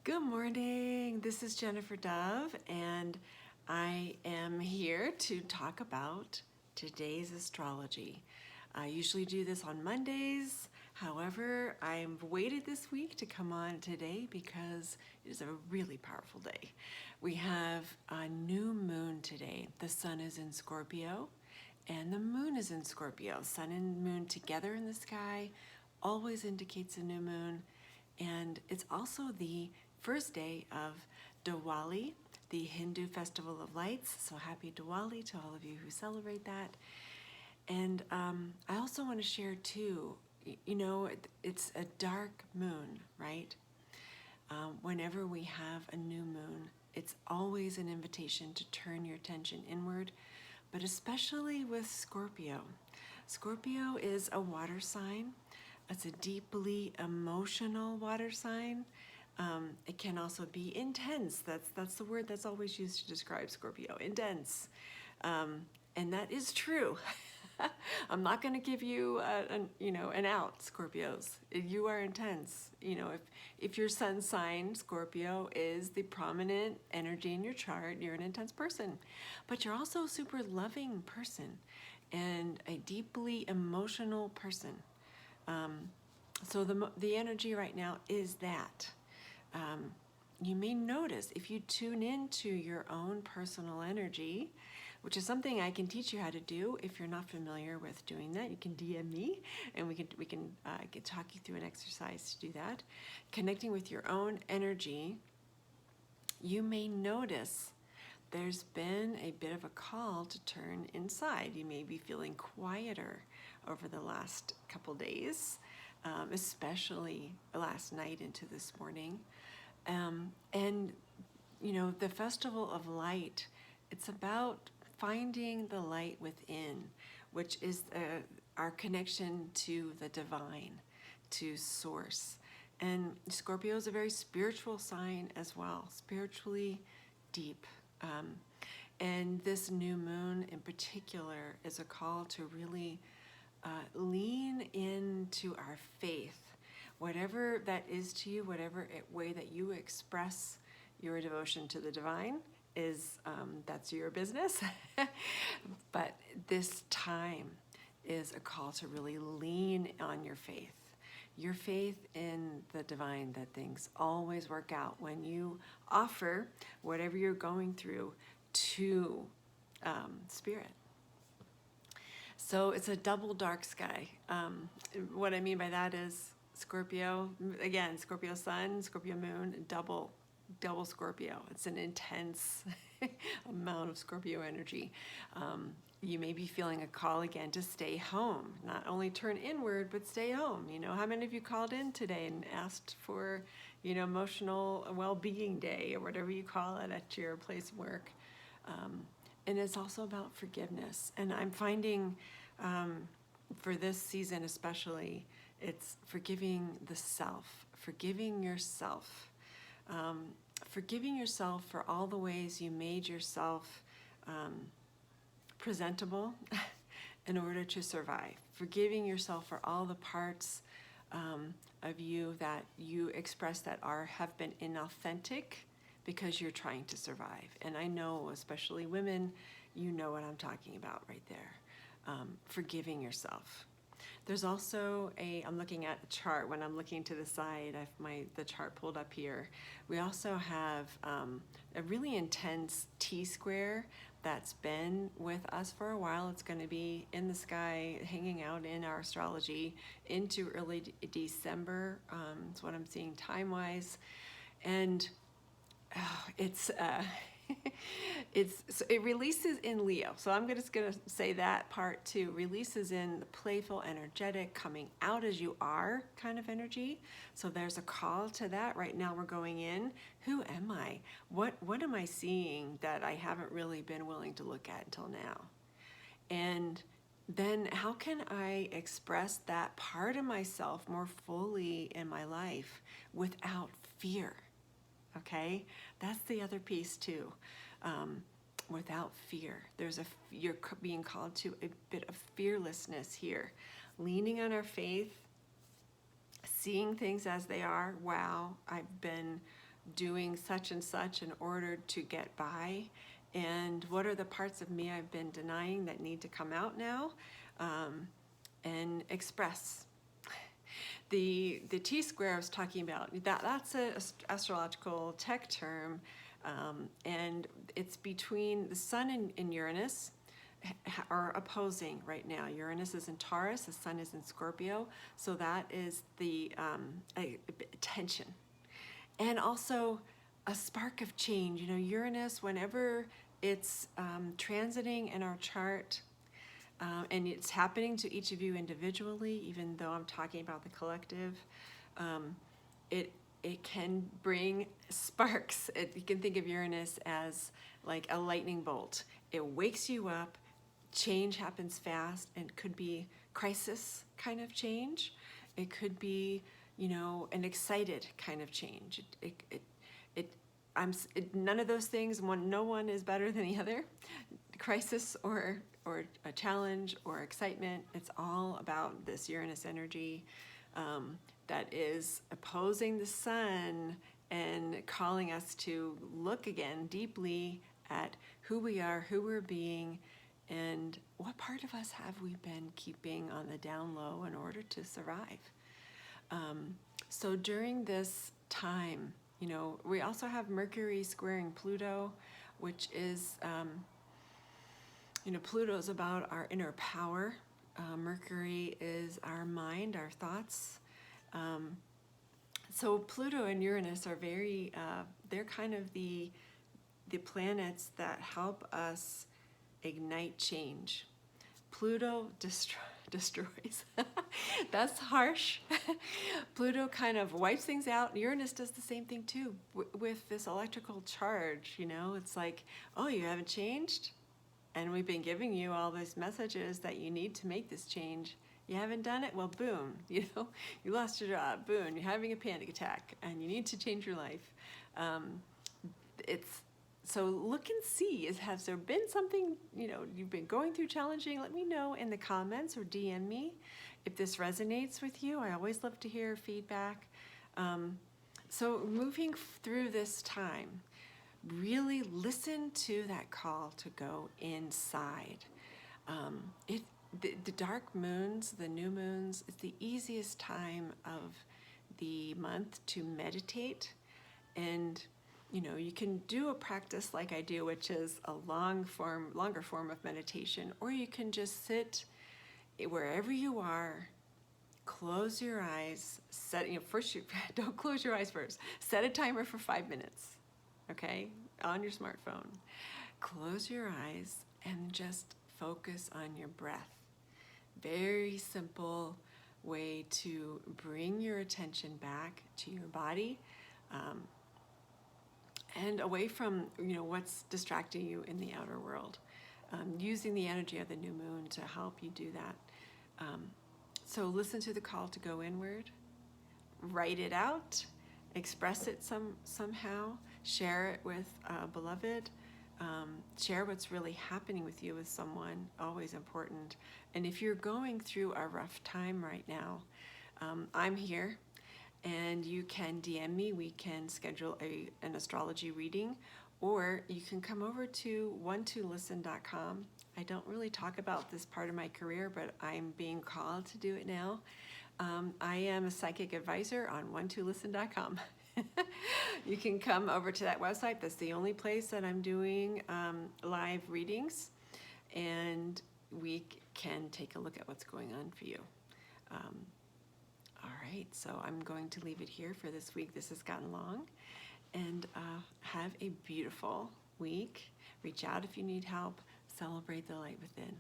Good morning. This is Jennifer Dove, and I am here to talk about today's astrology. I usually do this on Mondays. However, I've waited this week to come on today because it is a really powerful day. We have a new moon today. The sun is in Scorpio and the moon is in Scorpio. Sun and moon together in the sky always indicates a new moon. And it's also the first day of Diwali, the Hindu festival of lights. So happy Diwali to all of you who celebrate that. And I also want to share too, it's a dark moon, right? Whenever we have a new moon, it's always an invitation to turn your attention inward, but especially with Scorpio. Scorpio is a water sign. It's a deeply emotional water sign. It can also be intense. That's the word that's always used to describe Scorpio, intense. And that is true. I'm not going to give you an out, Scorpios. You are intense. If your sun sign, Scorpio, is the prominent energy in your chart, you're an intense person. But you're also a super loving person and a deeply emotional person. So the energy right now is that. You may notice if you tune into your own personal energy, which is something I can teach you how to do. If you're not familiar with doing that, you can DM me, and we can talk you through an exercise to do that. Connecting with your own energy, you may notice there's been a bit of a call to turn inside. You may be feeling quieter over the last couple days, especially last night into this morning. And the Festival of Light, it's about finding the light within, which is our connection to the divine, to source. And Scorpio is a very spiritual sign as well, spiritually deep. And this new moon in particular is a call to really lean into our faith. Whatever that is to you, whatever way that you express your devotion to the divine is, that's your business. But this time is a call to really lean on your faith. Your faith in the divine, that things always work out when you offer whatever you're going through to Spirit. So it's a double dark sky. What I mean by that is Scorpio, again, Scorpio sun, Scorpio moon, double Scorpio. It's an intense amount of Scorpio energy. You may be feeling a call again to stay home, not only turn inward, but stay home. How many of you called in today and asked for, emotional well-being day or whatever you call it at your place of work? And it's also about forgiveness. And I'm finding for this season especially, it's forgiving the self, forgiving yourself for all the ways you made yourself presentable in order to survive, forgiving yourself for all the parts of you that you express that have been inauthentic because you're trying to survive. And I know, especially women, you know what I'm talking about right there. Forgiving yourself. There's also I'm looking at a chart. When I'm looking to the side, I have the chart pulled up here. We also have a really intense T-square that's been with us for a while. It's going to be in the sky, hanging out in our astrology into early December. That's what I'm seeing time-wise. And it releases in Leo. So I'm just going to say that part too. Releases in the playful, energetic, coming out as you are kind of energy. So there's a call to that. Right now we're going in. Who am I? What am I seeing that I haven't really been willing to look at until now? And then how can I express that part of myself more fully in my life without fear? Okay, that's the other piece too. Without fear, you're being called to a bit of fearlessness here, leaning on our faith, seeing things as they are. Wow, I've been doing such and such in order to get by, and what are the parts of me I've been denying that need to come out now, and express. The T-square I was talking about, that's an astrological tech term, and it's between the Sun and Uranus are opposing right now. Uranus is in Taurus, the Sun is in Scorpio, so that is the tension. And also a spark of change. You know, Uranus, whenever it's transiting in our chart, and it's happening to each of you individually, even though I'm talking about the collective, it can bring sparks. You can think of Uranus as like a lightning bolt. It wakes you up, change happens fast, and it could be crisis kind of change. It could be, you know, an excited kind of change. None of those things, no one is better than the other. Crisis or a challenge or excitement, it's all about this Uranus energy that is opposing the Sun and calling us to look again deeply at who we are, who we're being, and what part of us have we been keeping on the down low in order to survive. So during this time, you know, we also have Mercury squaring Pluto, which is, you know, Pluto is about our inner power. Mercury is our mind, our thoughts. So Pluto and Uranus are very, they're kind of the planets that help us ignite change. Pluto destroys. That's harsh. Pluto kind of wipes things out. Uranus does the same thing too with this electrical charge. You know, it's like, oh, you haven't changed? And we've been giving you all these messages that you need to make this change. You haven't done it? Well, boom, you know, you lost your job, boom, you're having a panic attack, and you need to change your life. So look and see, has there been something, you know, you've been going through challenging? Let me know in the comments or DM me if this resonates with you. I always love to hear feedback. So moving through this time, really listen to that call to go inside. The dark moons, the new moons, it's the easiest time of the month to meditate. And, you know, you can do a practice like I do, which is a longer form of meditation, or you can just sit wherever you are, close your eyes, don't close your eyes first. Set a timer for 5 minutes, okay, on your smartphone. Close your eyes and just focus on your breath. Very simple way to bring your attention back to your body, and away from, you know, what's distracting you in the outer world. Using the energy of the new moon to help you do that. So listen to the call to go inward. Write it out. Express it somehow. Share it with a beloved. Share what's really happening with you with someone, always important. And if you're going through a rough time right now, I'm here, and you can DM me. We can schedule an astrology reading, or you can come over to one2listen.com. I don't really talk about this part of my career, but I'm being called to do it now. I am a psychic advisor on one2listen.com. You can come over to that website. That's the only place that I'm doing live readings, and we can take a look at what's going on for you. All right, so I'm going to leave it here for this week. This has gotten long, and have a beautiful week. Reach out if you need help. Celebrate the light within.